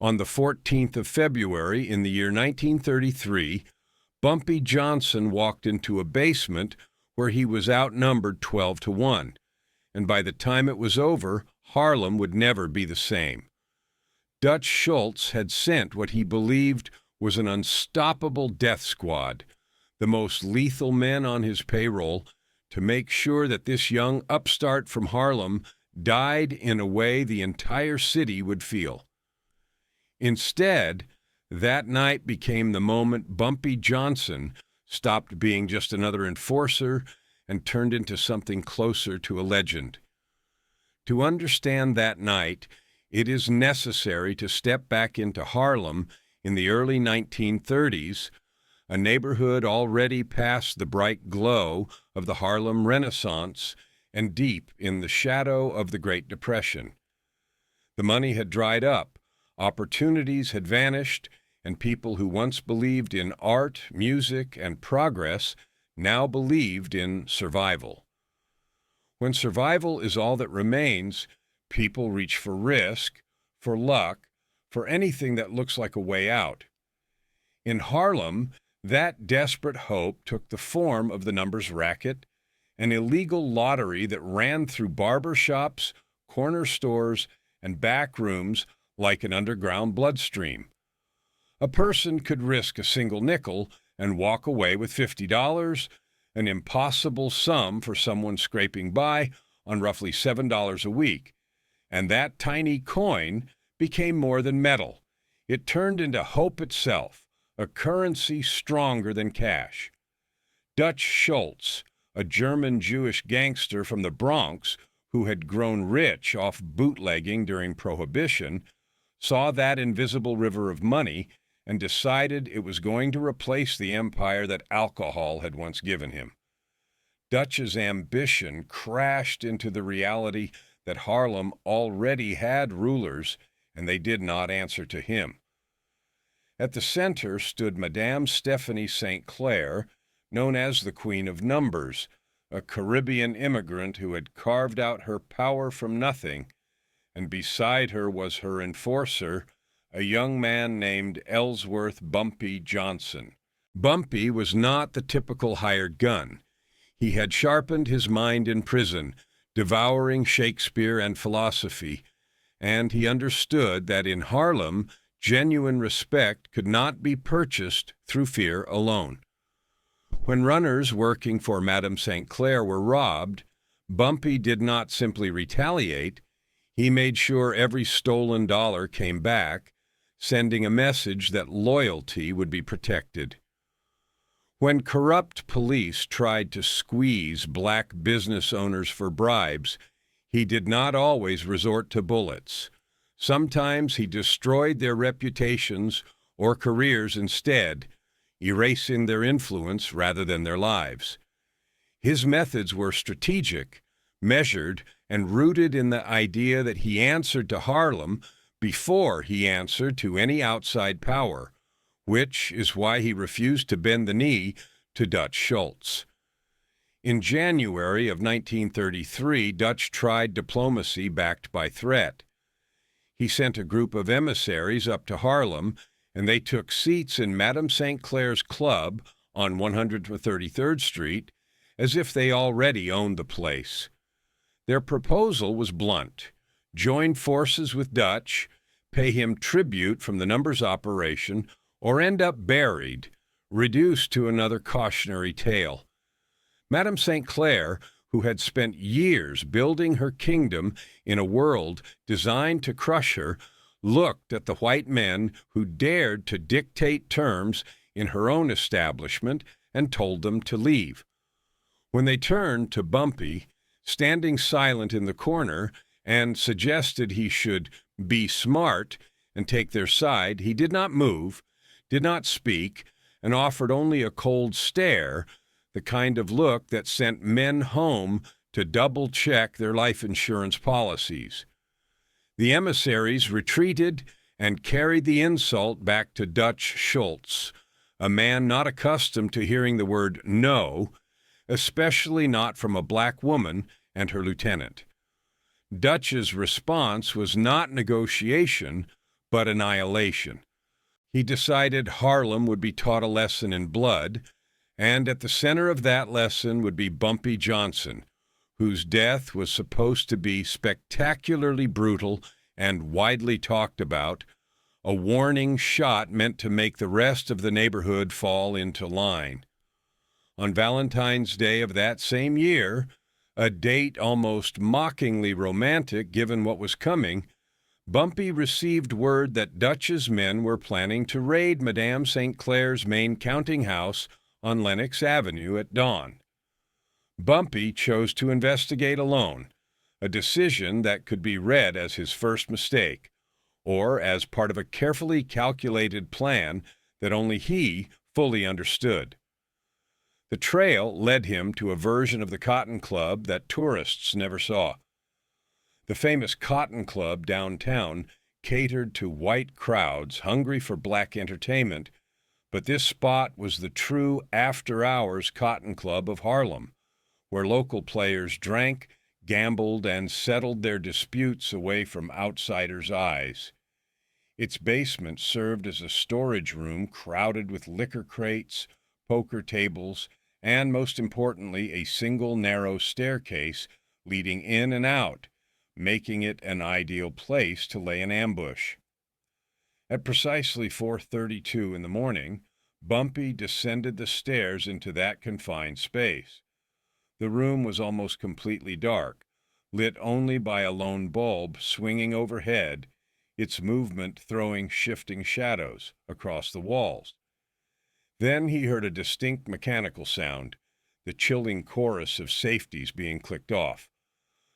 On the 14th of February in the year 1933, Bumpy Johnson walked into a basement where he was outnumbered 12-1, and by the time it was over, Harlem would never be the same. Dutch Schultz had sent what he believed was an unstoppable death squad, the most lethal men on his payroll, to make sure that this young upstart from Harlem died in a way the entire city would feel. Instead, that night became the moment Bumpy Johnson stopped being just another enforcer and turned into something closer to a legend. To understand that night, it is necessary to step back into Harlem in the early 1930s, a neighborhood already past the bright glow of the Harlem Renaissance and deep in the shadow of the Great Depression. The money had dried up, opportunities had vanished, and people who once believed in art, music, and progress now believed in survival. When survival is all that remains, people reach for risk, for luck, for anything that looks like a way out. In Harlem, that desperate hope took the form of the numbers racket, an illegal lottery that ran through barber shops, corner stores, and back rooms like an underground bloodstream. A person could risk a single nickel and walk away with $50, an impossible sum for someone scraping by on roughly $7 a week. And that tiny coin became more than metal. It turned into hope itself, a currency stronger than cash. Dutch Schultz, a German Jewish gangster from the Bronx who had grown rich off bootlegging during Prohibition, saw that invisible river of money and decided it was going to replace the empire that alcohol had once given him. Dutch's ambition crashed into the reality that Harlem already had rulers, and they did not answer to him. At the center stood Madame Stephanie St. Clair, known as the Queen of Numbers, a Caribbean immigrant who had carved out her power from nothing, and beside her was her enforcer, a young man named Ellsworth Bumpy Johnson. Bumpy was not the typical hired gun. He had sharpened his mind in prison, devouring Shakespeare and philosophy, and he understood that in Harlem, genuine respect could not be purchased through fear alone. When runners working for Madame St. Clair were robbed, Bumpy did not simply retaliate. He made sure every stolen dollar came back, sending a message that loyalty would be protected. When corrupt police tried to squeeze black business owners for bribes, he did not always resort to bullets. Sometimes he destroyed their reputations or careers instead, erasing their influence rather than their lives. His methods were strategic, measured, and rooted in the idea that he answered to Harlem before he answered to any outside power, which is why he refused to bend the knee to Dutch Schultz. In January of 1933, Dutch tried diplomacy backed by threat. He sent a group of emissaries up to Harlem, and they took seats in Madame St. Clair's club on 133rd Street as if they already owned the place. Their proposal was blunt: join forces with Dutch, pay him tribute from the numbers operation, or end up buried, reduced to another cautionary tale. Madame St. Clair, who had spent years building her kingdom in a world designed to crush her, looked at the white men who dared to dictate terms in her own establishment and told them to leave. When they turned to Bumpy, standing silent in the corner, and suggested he should be smart and take their side, he did not move, did not speak, and offered only a cold stare, the kind of look that sent men home to double-check their life insurance policies. The emissaries retreated and carried the insult back to Dutch Schultz, a man not accustomed to hearing the word no, especially not from a black woman and her lieutenant. Dutch's response was not negotiation, but annihilation. He decided Harlem would be taught a lesson in blood, and at the center of that lesson would be Bumpy Johnson, whose death was supposed to be spectacularly brutal and widely talked about, a warning shot meant to make the rest of the neighborhood fall into line. On Valentine's Day of that same year, a date almost mockingly romantic given what was coming, Bumpy received word that Dutch's men were planning to raid Madame St. Clair's main counting house on Lenox Avenue at dawn. Bumpy chose to investigate alone, a decision that could be read as his first mistake, or as part of a carefully calculated plan that only he fully understood. The trail led him to a version of the Cotton Club that tourists never saw. The famous Cotton Club downtown catered to white crowds hungry for black entertainment, but this spot was the true after-hours Cotton Club of Harlem, where local players drank, gambled, and settled their disputes away from outsiders' eyes. Its basement served as a storage room crowded with liquor crates, poker tables, and most importantly, a single narrow staircase leading in and out, making it an ideal place to lay an ambush. At precisely 4:32 in the morning, Bumpy descended the stairs into that confined space. The room was almost completely dark, lit only by a lone bulb swinging overhead, its movement throwing shifting shadows across the walls. Then he heard a distinct mechanical sound, the chilling chorus of safeties being clicked off.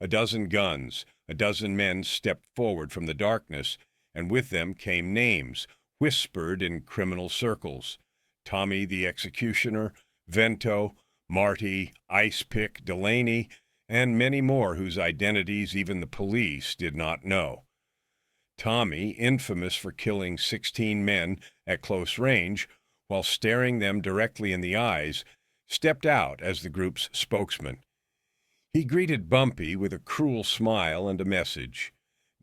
A dozen guns, a dozen men stepped forward from the darkness, and with them came names, whispered in criminal circles: Tommy the Executioner, Vento, Marty, Icepick, Delaney, and many more whose identities even the police did not know. Tommy, infamous for killing 16 men at close range while staring them directly in the eyes, stepped out as the group's spokesman. He greeted Bumpy with a cruel smile and a message.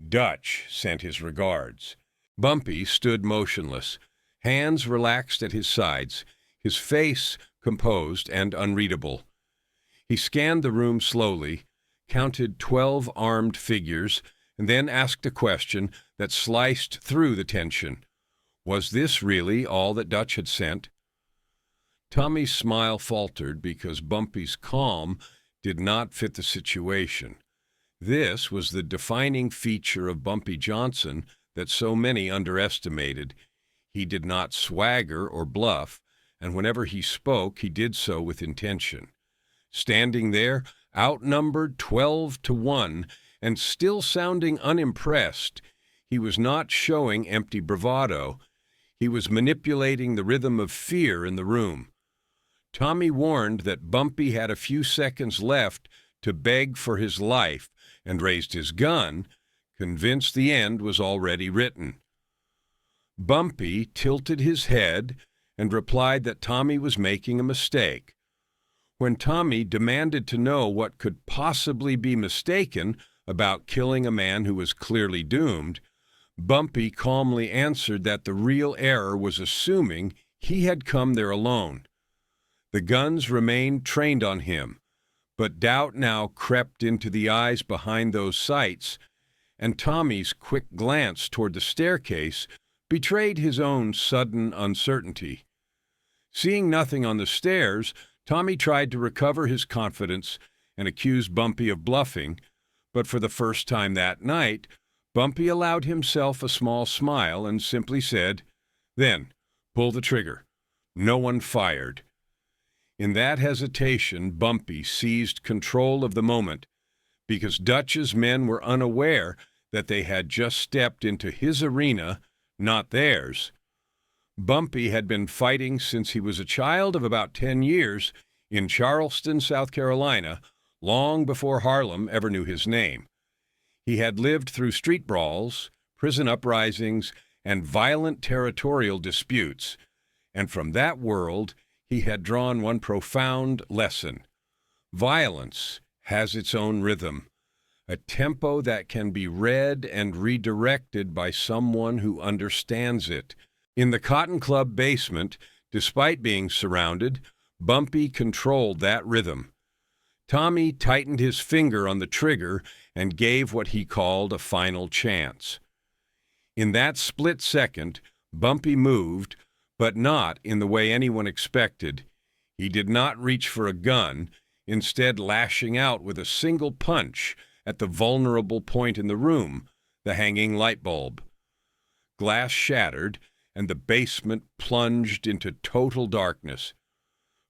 Dutch sent his regards. Bumpy stood motionless, hands relaxed at his sides, his face composed and unreadable. He scanned the room slowly, counted 12 armed figures, and then asked a question that sliced through the tension. Was this really all that Dutch had sent? Tommy's smile faltered because Bumpy's calm did not fit the situation. This was the defining feature of Bumpy Johnson that so many underestimated. He did not swagger or bluff, and whenever he spoke, he did so with intention. Standing there, outnumbered 12-1, and still sounding unimpressed, he was not showing empty bravado. He was manipulating the rhythm of fear in the room. Tommy warned that Bumpy had a few seconds left to beg for his life and raised his gun, convinced the end was already written. Bumpy tilted his head and replied that Tommy was making a mistake. When Tommy demanded to know what could possibly be mistaken about killing a man who was clearly doomed, Bumpy calmly answered that the real error was assuming he had come there alone. The guns remained trained on him, but doubt now crept into the eyes behind those sights, and Tommy's quick glance toward the staircase betrayed his own sudden uncertainty. Seeing nothing on the stairs, Tommy tried to recover his confidence and accused Bumpy of bluffing, but for the first time that night, Bumpy allowed himself a small smile and simply said, "Then, pull the trigger." No one fired. In that hesitation, Bumpy seized control of the moment, because Dutch's men were unaware that they had just stepped into his arena, not theirs. Bumpy had been fighting since he was a child of about 10 years in Charleston, South Carolina, long before Harlem ever knew his name. He had lived through street brawls, prison uprisings, and violent territorial disputes, and from that world he had drawn one profound lesson. Violence has its own rhythm. a tempo that can be read and redirected by someone who understands it. In the Cotton Club basement, despite being surrounded, Bumpy controlled that rhythm. Tommy tightened his finger on the trigger and gave what he called a final chance. In that split second, Bumpy moved, but not in the way anyone expected. He did not reach for a gun, instead lashing out with a single punch at the vulnerable point in the room, the hanging light bulb. Glass shattered, and the basement plunged into total darkness.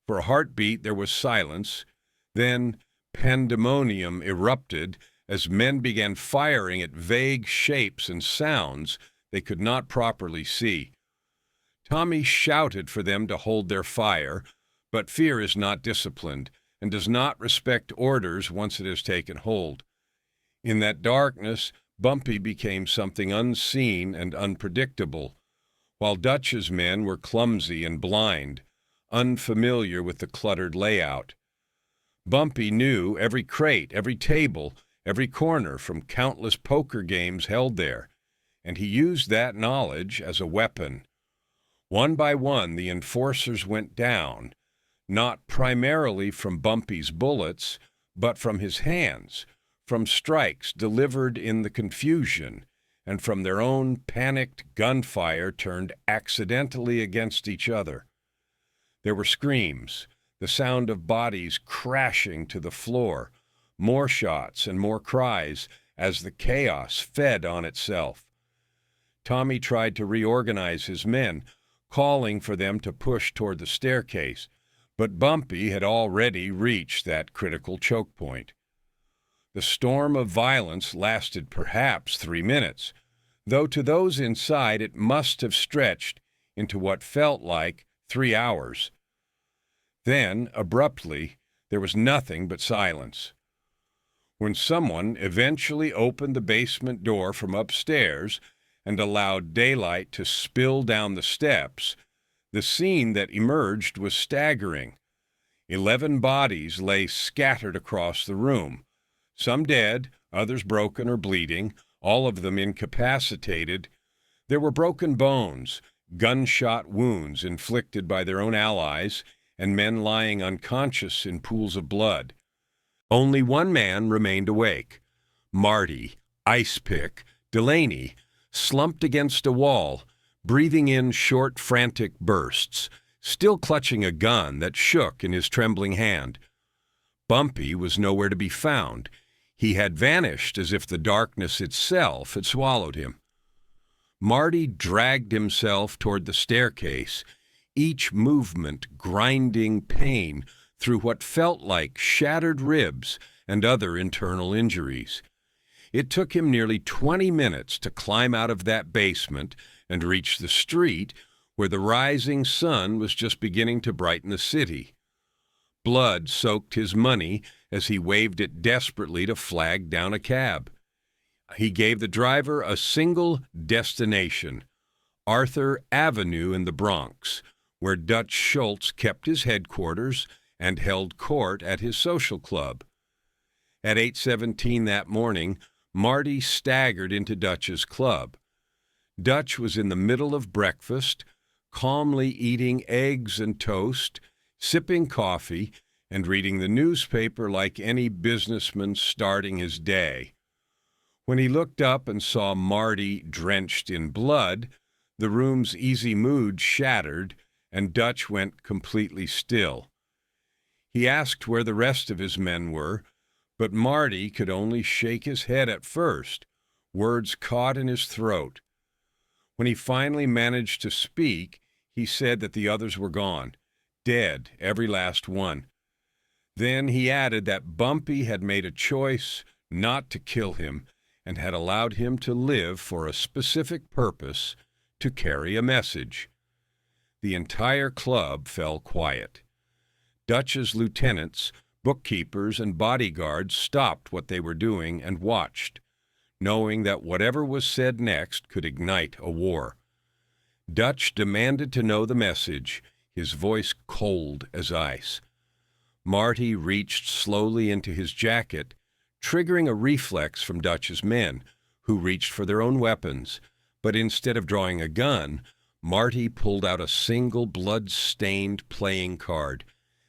For a heartbeat there was silence, then pandemonium erupted as men began firing at vague shapes and sounds they could not properly see. Tommy shouted for them to hold their fire, but fear is not disciplined and does not respect orders once it has taken hold. In that darkness, Bumpy became something unseen and unpredictable, while Dutch's men were clumsy and blind, unfamiliar with the cluttered layout. Bumpy knew every crate, every table, every corner from countless poker games held there, and he used that knowledge as a weapon. One by one, the enforcers went down, not primarily from Bumpy's bullets, but from his hands, from strikes delivered in the confusion, and from their own panicked gunfire turned accidentally against each other. There were screams, the sound of bodies crashing to the floor, more shots and more cries as the chaos fed on itself. Tommy tried to reorganize his men, calling for them to push toward the staircase, but Bumpy had already reached that critical choke point. The storm of violence lasted perhaps 3 minutes, though to those inside it must have stretched into what felt like 3 hours. Then, abruptly, there was nothing but silence. When someone eventually opened the basement door from upstairs and allowed daylight to spill down the steps, the scene that emerged was staggering. 11 bodies lay scattered across the room, some dead, others broken or bleeding, all of them incapacitated. There were broken bones, gunshot wounds inflicted by their own allies, and men lying unconscious in pools of blood. Only one man remained awake. Marty, Ice Pick, Delaney, slumped against a wall, breathing in short, frantic bursts, still clutching a gun that shook in his trembling hand. Bumpy was nowhere to be found. He had vanished as if the darkness itself had swallowed him. Marty dragged himself toward the staircase, each movement grinding pain through what felt like shattered ribs and other internal injuries. It took him nearly 20 minutes to climb out of that basement and reach the street where the rising sun was just beginning to brighten the city. Blood soaked his money as he waved it desperately to flag down a cab. He gave the driver a single destination, Arthur Avenue in the Bronx, where Dutch Schultz kept his headquarters and held court at his social club. At 8:17 that morning, Marty staggered into Dutch's club. Dutch was in the middle of breakfast, calmly eating eggs and toast, sipping coffee, and reading the newspaper like any businessman starting his day. When he looked up and saw Marty drenched in blood, the room's easy mood shattered, and Dutch went completely still. He asked where the rest of his men were, but Marty could only shake his head at first, words caught in his throat. When he finally managed to speak, he said that the others were gone, dead, every last one. Then he added that Bumpy had made a choice not to kill him and had allowed him to live for a specific purpose, to carry a message. The entire club fell quiet. Dutch's lieutenants, bookkeepers, and bodyguards stopped what they were doing and watched, knowing that whatever was said next could ignite a war. Dutch demanded to know the message, his voice cold as ice. Marty reached slowly into his jacket, triggering a reflex from Dutch's men, who reached for their own weapons. But instead of drawing a gun, Marty pulled out a single blood-stained playing card,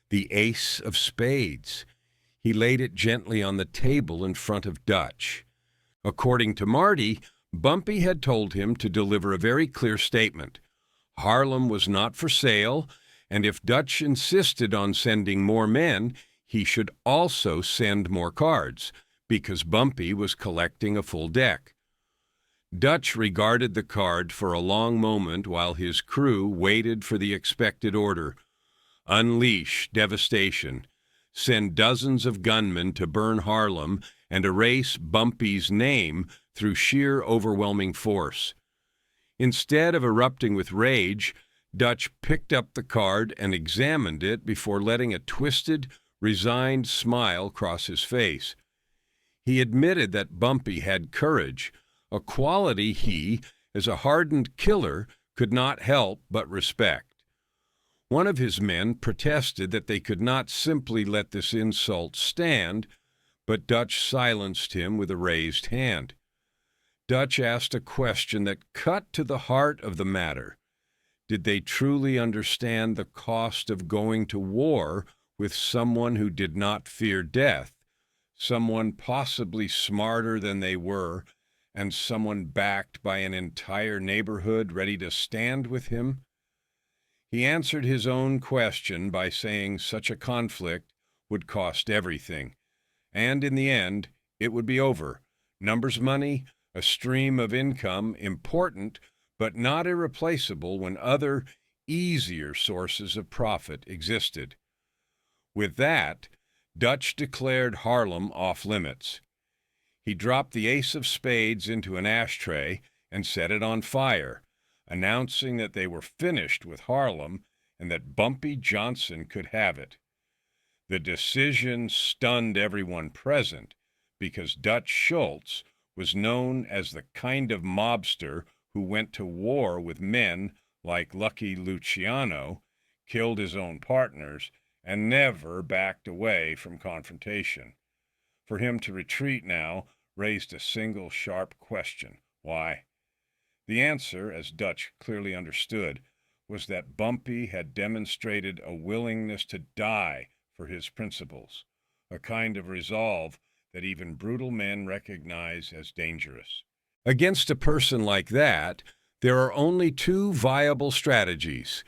the ace of spades. He laid it gently on the table in front of Dutch. According to Marty, Bumpy had told him to deliver a very clear statement. Harlem was not for sale, and if Dutch insisted on sending more men, he should also send more cards, because Bumpy was collecting a full deck. Dutch regarded the card for a long moment while his crew waited for the expected order. Unleash devastation. Send dozens of gunmen to burn Harlem and erase Bumpy's name through sheer overwhelming force. Instead of erupting with rage, Dutch picked up the card and examined it before letting a twisted, resigned smile cross his face. He admitted that Bumpy had courage, a quality he, as a hardened killer, could not help but respect. One of his men protested that they could not simply let this insult stand, but Dutch silenced him with a raised hand. Dutch asked a question that cut to the heart of the matter. Did they truly understand the cost of going to war with someone who did not fear death, someone possibly smarter than they were, and someone backed by an entire neighborhood ready to stand with him? He answered his own question by saying such a conflict would cost everything, and in the end, it would be over. Numbers money, a stream of income, important, but not irreplaceable when other, easier sources of profit existed. With that, Dutch declared Harlem off limits. He dropped the ace of spades into an ashtray and set it on fire, announcing that they were finished with Harlem and that Bumpy Johnson could have it. The decision stunned everyone present because Dutch Schultz was known as the kind of mobster who went to war with men like Lucky Luciano, killed his own partners, and never backed away from confrontation. For him to retreat now raised a single sharp question. Why? The answer, as Dutch clearly understood, was that Bumpy had demonstrated a willingness to die for his principles, a kind of resolve that even brutal men recognize as dangerous. Against a person like that, there are only two viable strategies: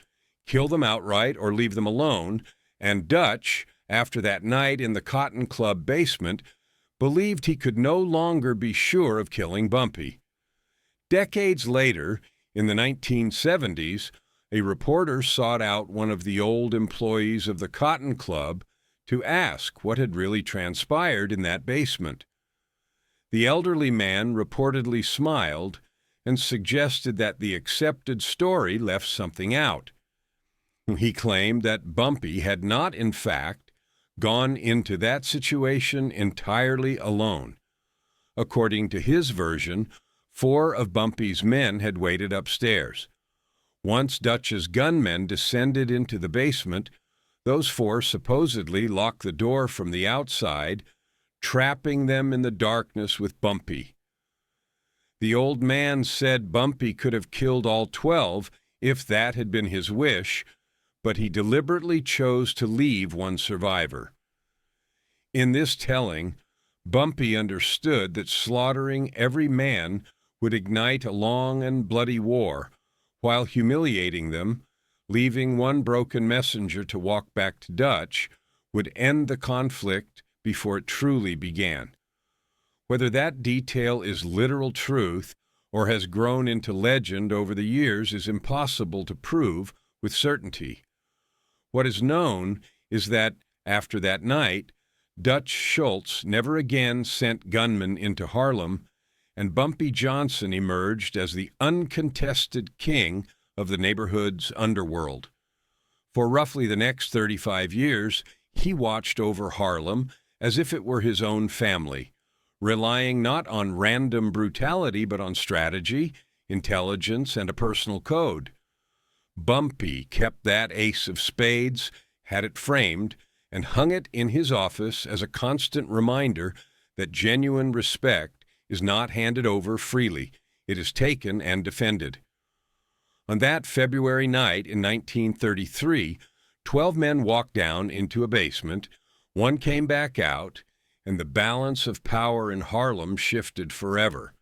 kill them outright or leave them alone, and Dutch, after that night in the Cotton Club basement, believed he could no longer be sure of killing Bumpy. Decades later, in the 1970s, a reporter sought out one of the old employees of the Cotton Club to ask what had really transpired in that basement. The elderly man reportedly smiled and suggested that the accepted story left something out. He claimed that Bumpy had not, in fact, gone into that situation entirely alone. According to his version, 4 of Bumpy's men had waited upstairs. Once Dutch's gunmen descended into the basement, those 4 supposedly locked the door from the outside, trapping them in the darkness with Bumpy. The old man said Bumpy could have killed all 12 if that had been his wish, but he deliberately chose to leave one survivor. In this telling, Bumpy understood that slaughtering every man would ignite a long and bloody war, while humiliating them, leaving one broken messenger to walk back to Dutch, would end the conflict before it truly began. Whether that detail is literal truth or has grown into legend over the years is impossible to prove with certainty. What is known is that, after that night, Dutch Schultz never again sent gunmen into Harlem, and Bumpy Johnson emerged as the uncontested king of the neighborhood's underworld. For roughly the next 35 years, he watched over Harlem as if it were his own family, relying not on random brutality but on strategy, intelligence, and a personal code. Bumpy kept that ace of spades, had it framed, and hung it in his office as a constant reminder that genuine respect is not handed over freely. It is taken and defended. On that February night in 1933, 12 men walked down into a basement, one came back out, and the balance of power in Harlem shifted forever.